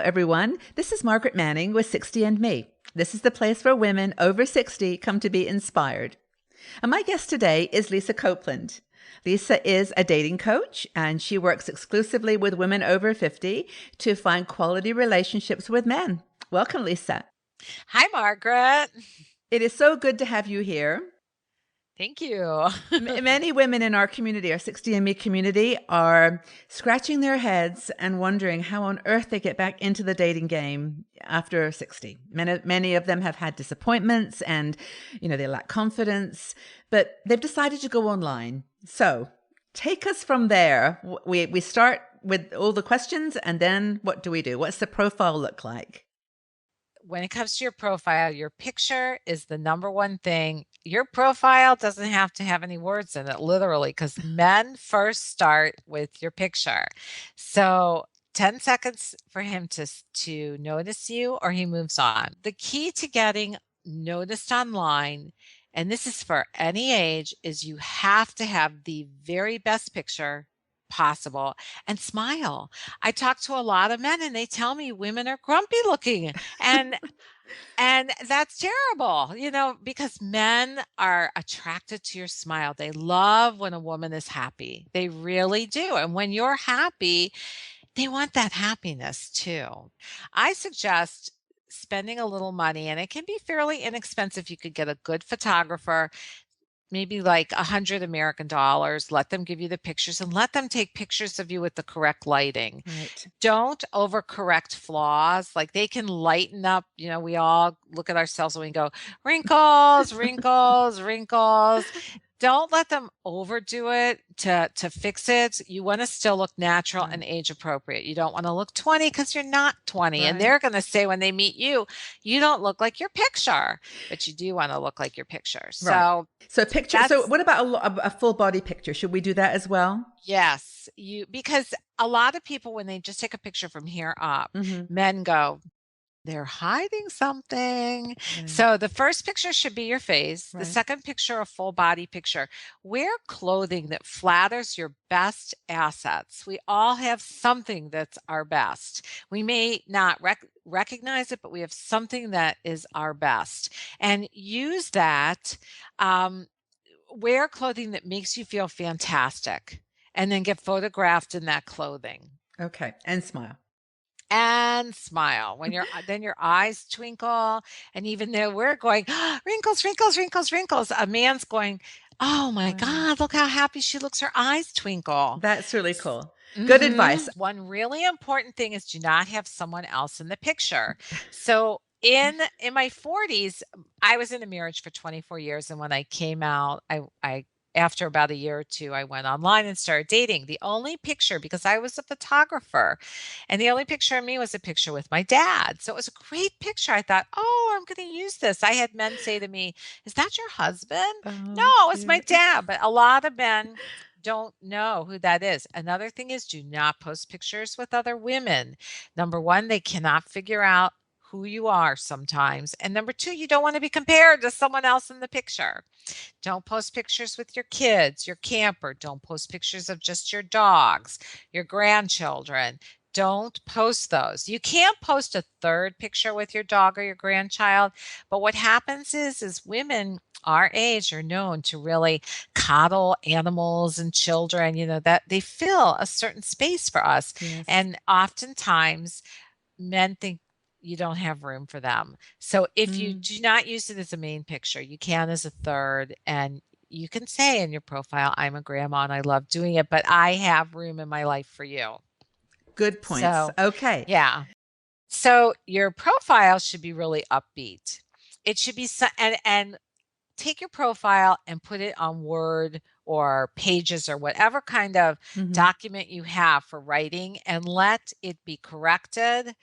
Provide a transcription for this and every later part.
everyone. This is Margaret Manning with 60 and Me. This is the place where women over 60 come to be inspired. And my guest today is Lisa Copeland. Lisa is a dating coach, and she works exclusively with women over 50 to find quality relationships with men. Welcome, Lisa. Hi, Margaret. It is so good to have you here. Thank you. Many women in our community, our 60 and Me community, are scratching their heads and wondering how on earth they get back into the dating game after 60. Many of them have had disappointments and, they lack confidence, but they've decided to go online. So take us from there. We start with all the questions, and then what do we do? What's the profile look like? When it comes to your profile, your picture is the number one thing. Your profile doesn't have to have any words in it, literally, because men first start with your picture. So 10 seconds for him to notice you, or he moves on. The key to getting noticed online, and this is for any age, is you have to have the very best picture possible and smile. I talk to a lot of men and they tell me women are grumpy looking, and that's terrible, because men are attracted to your smile. They love when a woman is happy. They really do. And when you're happy, they want that happiness too. I suggest spending a little money, and it can be fairly inexpensive. You could get a good photographer, maybe like $100 American. Let them give you the pictures and let them take pictures of you with the correct lighting. Right. Don't overcorrect flaws. Like, they can lighten up. We all look at ourselves and we go, wrinkles, wrinkles, wrinkles. Don't let them overdo it to fix it. You want to still look natural and age appropriate. You don't want to look 20 because you're not 20. And they're going to say when they meet you, you don't look like your picture, but you do want to look like your picture. So picture. So what about a full body picture? Should we do that as well? Yes, because a lot of people, when they just take a picture from here up, men go, they're hiding something. So the first picture should be your face. The second picture, a full body picture. Wear clothing that flatters your best assets. We all have something that's our best. We may not recognize it, but we have something that is our best. And use that. Wear clothing that makes you feel fantastic, and then get photographed in that clothing. Okay. And smile. And smile. Then your eyes twinkle, and even though we're going, wrinkles, wrinkles, wrinkles, wrinkles, a man's going, oh my God, look how happy she looks. Her eyes twinkle. That's really cool. Good advice. One really important thing is do not have someone else in the picture. So in my 40s, I was in a marriage for 24 years. And when I came out, I after about a year or two, I went online and started dating. The only picture, because I was a photographer, and the only picture of me was a picture with my dad. So it was a great picture. I thought, oh, I'm going to use this. I had men say to me, is that your husband? No, it's my dad. But a lot of men don't know who that is. Another thing is, do not post pictures with other women. Number one, they cannot figure out who you are sometimes. And number two, you don't want to be compared to someone else in the picture. Don't post pictures with your kids, your camper. Don't post pictures of just your dogs, your grandchildren. Don't post those. You can't post a third picture with your dog or your grandchild. But what happens is women our age are known to really coddle animals and children, that they fill a certain space for us. Yes. And oftentimes men think you don't have room for them. So if you do not use it as a main picture, you can as a third, and you can say in your profile, I'm a grandma and I love doing it, but I have room in my life for you. Good points. So, okay. Yeah. So your profile should be really upbeat. It should be, and take your profile and put it on Word or Pages or whatever kind of document you have for writing, and let it be corrected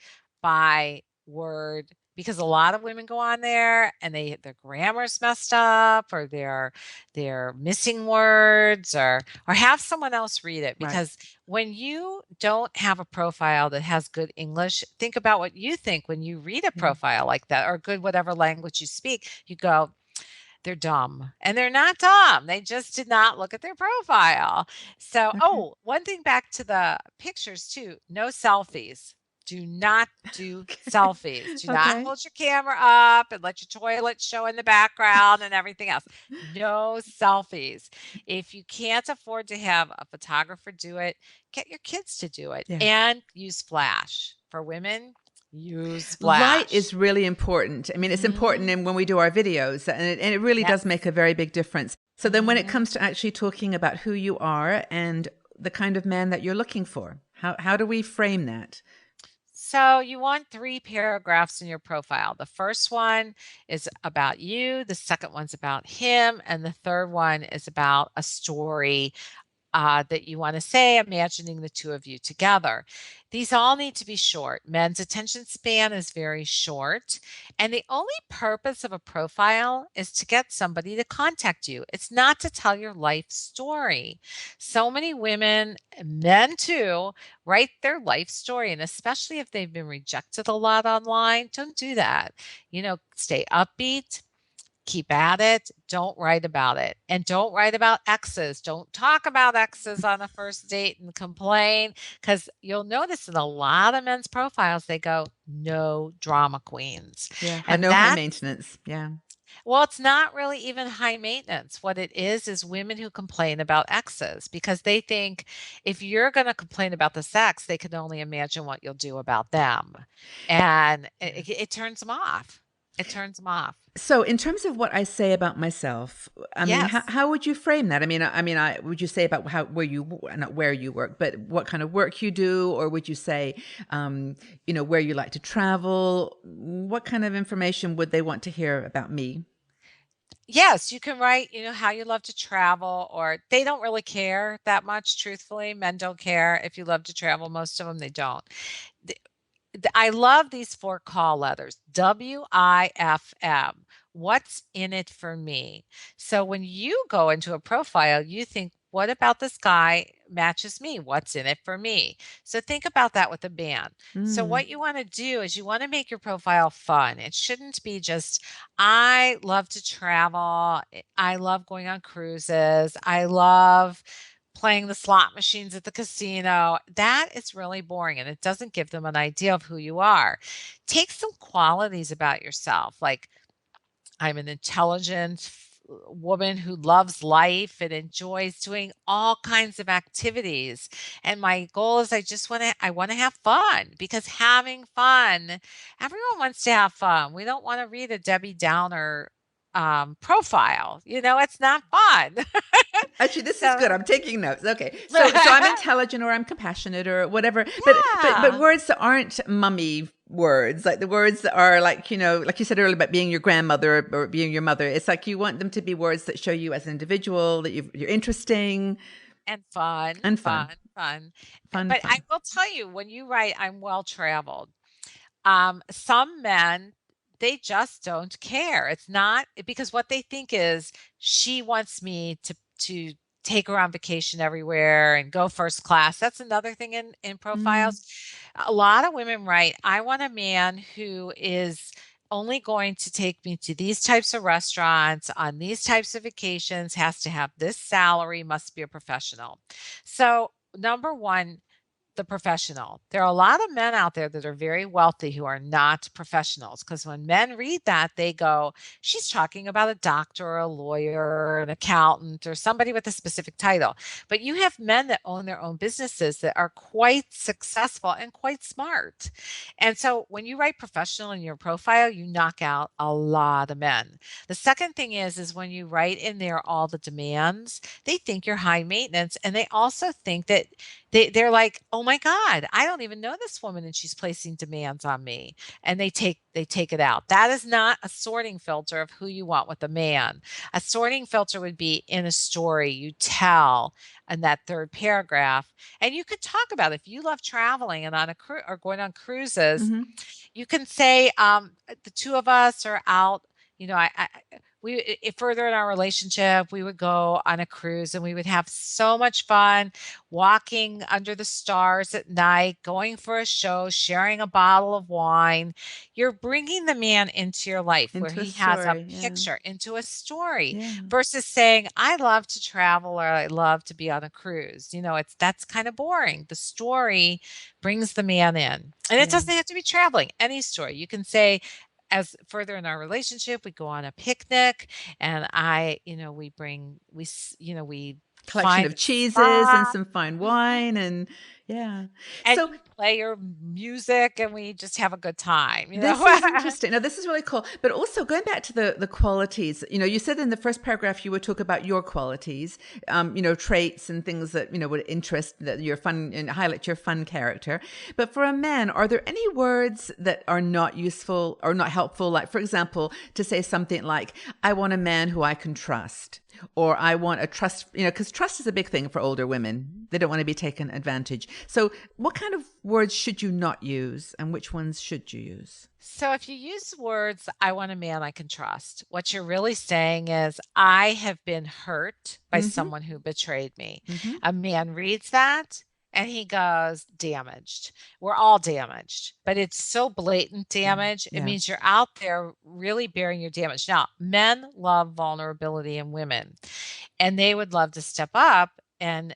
by Word, because a lot of women go on there and their grammar's messed up, or they're missing words, or have someone else read it. Because when you don't have a profile that has good English, think about what you think when you read a profile like that, or good whatever language you speak. You go, they're dumb. And they're not dumb. They just did not look at their profile. So, one thing back to the pictures too, no selfies. Do not do Okay. selfies. Do not Okay. hold your camera up and let your toilet show in the background and everything else. No selfies. If you can't afford to have a photographer do it, get your kids to do it Yeah. and use flash. For women, use Light flash. is really important. I mean, it's important Mhm. in when we do our videos, and it really does Yes. make a very big difference. So then, when it Mhm. comes to actually talking about who you are and the kind of man that you're looking for, how do we frame that? So you want 3 paragraphs in your profile. The first one is about you, the second one's about him, and the third one is about a story that you want to say, imagining the two of you together. These all need to be short. Men's attention span is very short. And the only purpose of a profile is to get somebody to contact you. It's not to tell your life story. So many women, men too, write their life story. And especially if they've been rejected a lot online, don't do that. Stay upbeat, keep at it. Don't write about it. And don't write about exes. Don't talk about exes on a first date and complain because you'll notice in a lot of men's profiles, they go, no drama queens. Yeah, And no high that's, maintenance. Yeah. well, it's not really even high maintenance. What it is women who complain about exes because they think if you're going to complain about the sex, they can only imagine what you'll do about them. And Yeah. it turns them off. It turns them off. So, in terms of what I say about myself, I mean, Yes. how would you frame that? I would you say about how where you not where you work, but what kind of work you do, or would you say, where you like to travel? What kind of information would they want to hear about me? Yes, you can write, how you love to travel, or they don't really care that much, truthfully. Men don't care if you love to travel. Most of them, they don't. The- I love these 4 call letters, WIFM. What's in it for me? So when you go into a profile, you think, what about this guy matches me? What's in it for me? So think about that with a band. So Mm. what you want to do is you want to make your profile fun. It shouldn't be just, I love to travel. I love going on cruises. I love playing the slot machines at the casino. That is really boring and it doesn't give them an idea of who you are. Take some qualities about yourself, like I'm an intelligent woman who loves life and enjoys doing all kinds of activities. And my goal is I want to have fun because having fun, everyone wants to have fun. We don't want to read a Debbie Downer profile. It's not fun. Actually, this is good. So I'm taking notes. Okay, so I'm intelligent, or I'm compassionate, or whatever. But yeah. words that aren't mummy words, like the words that are like like you said earlier about being your grandmother or being your mother. It's like you want them to be words that show you as an individual, that you're interesting And fun, and fun, fun, fun. fun, But I fun. will tell you, when you write, "I'm well traveled," some men, they just don't care. It's not because what they think is, she wants me to take her on vacation everywhere and go first class. That's another thing in Mm, profiles. A lot of women write, "I want a man who is only going to take me to these types of restaurants on these types of vacations, has to have this salary, must be a professional." So, number 1, the professional. There are a lot of men out there that are very wealthy who are not professionals because when men read that, they go, she's talking about a doctor or a lawyer or an accountant or somebody with a specific title. But you have men that own their own businesses that are quite successful and quite smart. And so when you write professional in your profile, you knock out a lot of men. The second thing is when you write in there all the demands, they think you're high maintenance and they also think that they're like, "Oh my god, I don't even know this woman and she's placing demands on me." And they take it out. That is not a sorting filter of who you want with a man. A sorting filter would be in a story you tell in that third paragraph. And you could talk about if you love traveling and on a or going on cruises, hmm you can say, the two of us are out, further in our relationship, we would go on a cruise and we would have so much fun walking under the stars at night, going for a show, sharing a bottle of wine. You're bringing the man into your life where Into a he has a story. Yeah. picture, into a story, Yeah. versus saying, I love to travel or I love to be on a cruise. That's kind of boring. The story brings the man in. And it Yeah. doesn't have to be traveling, any story. You can say, as further in our relationship, we go on a picnic and we bring, we Collection find of a cheeses and spot. some fine Mhm. wine and yeah. And So you play your music and we just have a good time, you this know? is interesting. Now, this is really cool. But also going back to the qualities, you said in the first paragraph you would talk about your qualities, traits and things that would interest that you're fun and highlight your fun character. But for a man, are there any words that are not useful or not helpful? Like, for example, to say something like, "I want a man who I can trust." Or I want a trust, because trust is a big thing for older women. They don't want to be taken advantage. So, what kind of words should you not use, and which ones should you use? So if you use words, I want a man I can trust, what you're really saying is, I have been hurt by Mm-hmm. someone who betrayed me. Mm-hmm. A man reads that and he goes, damaged. We're all damaged, but it's so blatant Yeah. damage. It Yeah. means you're out there really bearing your damage. Now, men love vulnerability in women, and they would love to step up and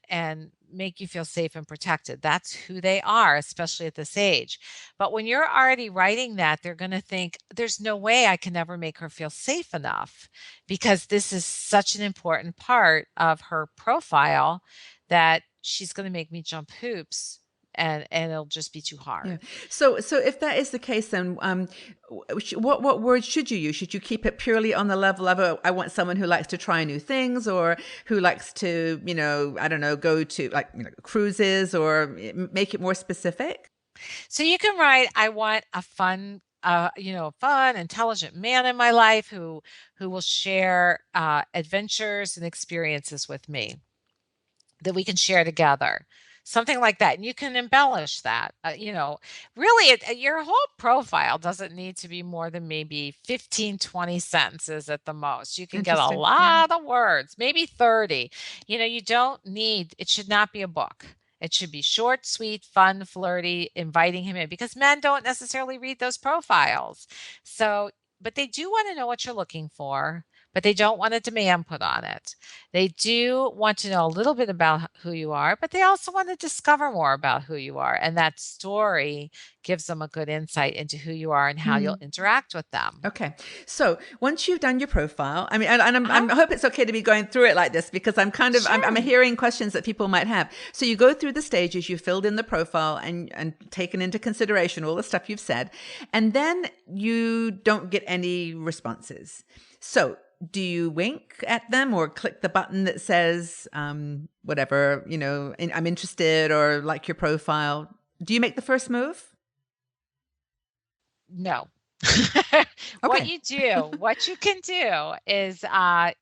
make you feel safe and protected. That's who they are, especially at this age. But when you're already writing that, they're going to think, there's no way I can ever make her feel safe enough, because this is such an important part of her profile that she's going to make me jump hoops, and it'll just be too Yeah. hard. So if that is the case, then what words should you use? Should you keep it purely on the level of I want someone who likes to try new things, or who likes to I don't know, go to like cruises, or make it more specific? So you can write, I want a fun, intelligent man in my life who will share adventures and experiences with me that we can share together. Something like that. And you can embellish that. Really, your whole profile doesn't need to be more than maybe 15, 20 sentences at the most. You can get a Interesting. Yeah. lot of words, maybe 30. You don't need, it should not be a book. It should be short, sweet, fun, flirty, inviting him in, because men don't necessarily read those profiles. So, but they do want to know what you're looking for, but they don't want a demand put on it. They do want to know a little bit about who you are, but they also want to discover more about who you are. And that story gives them a good insight into who you are and how you'll Mm. interact with them. Okay. So once you've done your profile, I mean, and Uh-huh. I hope it's okay to be going through it like this, because I'm Sure. hearing questions that people might have. So you go through the stages, you filled in the profile and taken into consideration all the stuff you've said, and then you don't get any responses. So do you wink at them or click the button that says, whatever, I'm interested or like your profile? Do you make the first move? No. Okay. What you can do is that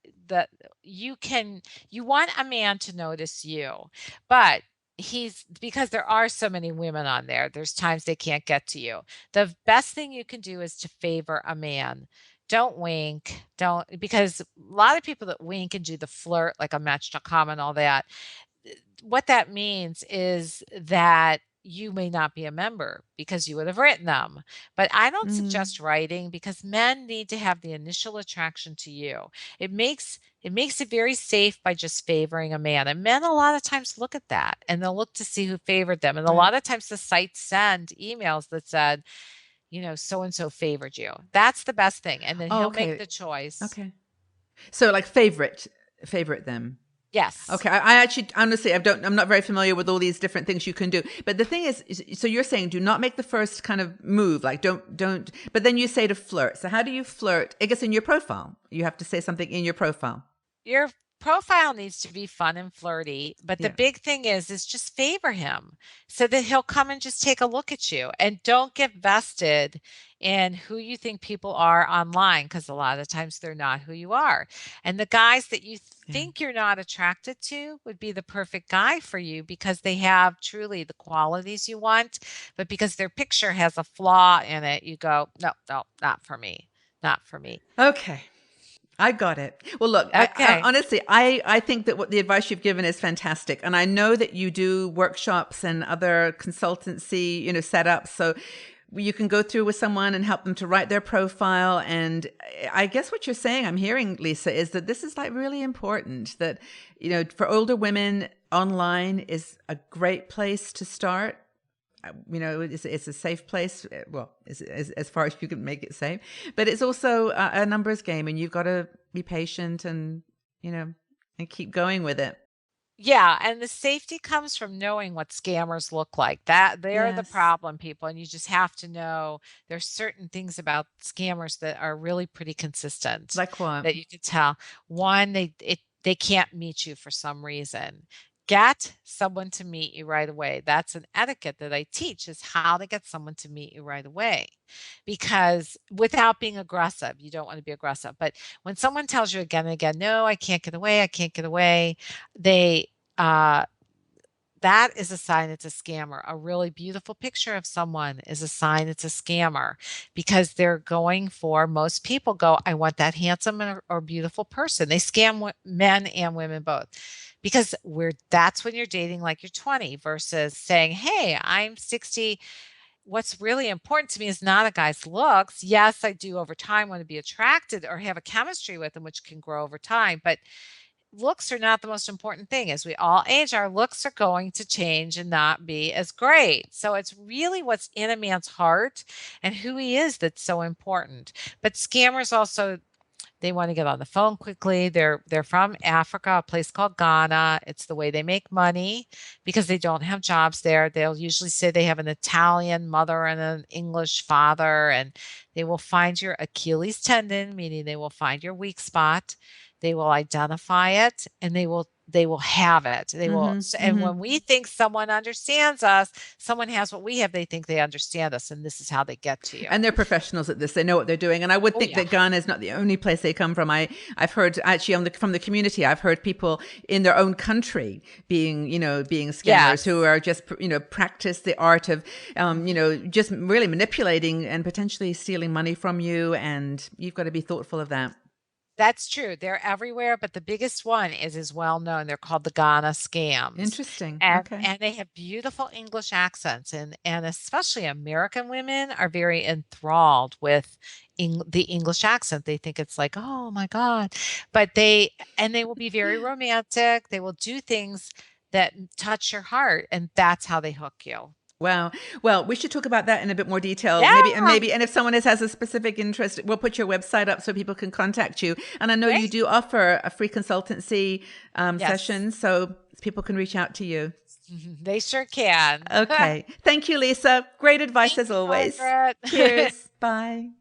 you want a man to notice you, but he's because there are so many women on there, there's times they can't get to you. The best thing you can do is to favor a man. Don't wink. Don't, because a lot of people that wink and do the flirt like on Match.com and all that, what that means is that you may not be a member because you would have written them. But I don't Mm. suggest writing, because men need to have the initial attraction to you. It makes it very safe by just favoring a man. And men a lot of times look at that and they'll look to see who favored them. And a Right. lot of times the sites send emails that said, so and so favored you. That's the best thing. And then Oh, he'll make okay. the choice. Okay. So like favorite them. Yes. Okay. I actually, honestly, I'm not very familiar with all these different things you can do. But the thing is, so you're saying do not make the first kind of move. Like don't, but then you say to flirt. So how do you flirt? I guess in your profile, you have to say something in your profile. Your profile needs to be fun and flirty, but the Yeah. big thing is just favor him so that he'll come and just take a look at you, and don't get vested in who you think people are online, because a lot of times they're not who you are. And the guys that you Yeah. think you're not attracted to would be the perfect guy for you, because they have truly the qualities you want, but because their picture has a flaw in it, you go, no, no, not for me. Not for me. Okay. I got it. Well, look, Okay. honestly, I think that what the advice you've given is fantastic. And I know that you do workshops and other consultancy, setups. So you can go through with someone and help them to write their profile. And I guess what you're saying, I'm hearing, Lisa, is that this is like really important that, for older women, online is a great place to start. It's a safe place. Well, as far as you can make it safe, but it's also a numbers game, and you've got to be patient and keep going with it. Yeah, and the safety comes from knowing what scammers look like. That they're the Yes. problem, people, and you just have to know there's certain things about scammers that are really pretty consistent Like what? that you can tell. One, they can't meet you for some reason. Get someone to meet you right away. That's an etiquette that I teach is how to get someone to meet you right away. Because without being aggressive, you don't want to be aggressive. But when someone tells you again and again, no, I can't get away, I can't get away, they uh that is a sign it's a scammer. A really beautiful picture of someone is a sign it's a scammer because they're going for, most people go, I want that handsome or beautiful person. They scam men and women both because that's when you're dating like you're 20 versus saying, hey, I'm 60. What's really important to me is not a guy's looks. Yes, I do over time want to be attracted or have a chemistry with him, which can grow over time, but looks are not the most important thing. As we all age, our looks are going to change and not be as great. So it's really what's in a man's heart and who he is that's so important. But scammers also, they want to get on the phone quickly. They're from Africa, a place called Ghana. It's the way they make money because they don't have jobs there. They'll usually say they have an Italian mother and an English father, and they will find your Achilles tendon, meaning they will find your weak spot. They will identify it and they will have it. They will, Mm-hmm. and Mm-hmm. when we think someone understands us, someone has what we have, they think they understand us, and this is how they get to you. And they're professionals at this. They know what they're doing. And I would Oh think yeah. that Ghana is not the only place they come from. I've heard actually from the community, I've heard people in their own country being scammers who Yes. are just, practice the art of, just really manipulating and potentially stealing money from you. And you've got to be thoughtful of that. That's true. They're everywhere, but the biggest one is well known. They're called the Ghana scams. Interesting. And Okay. and they have beautiful English accents and especially American women are very enthralled with the English accent. They think it's like, "Oh my God." But they will be very romantic. They will do things that touch your heart, and that's how they hook you. Wow. Well, we should talk about that in a bit more detail. Yeah. And if someone has a specific interest, we'll put your website up so people can contact you. And I know you Great. do offer a free consultancy Yes. session, so people can reach out to you. They sure can. Okay. Thank you, Lisa. Great advice Thank as you, always. Margaret. Cheers. Bye.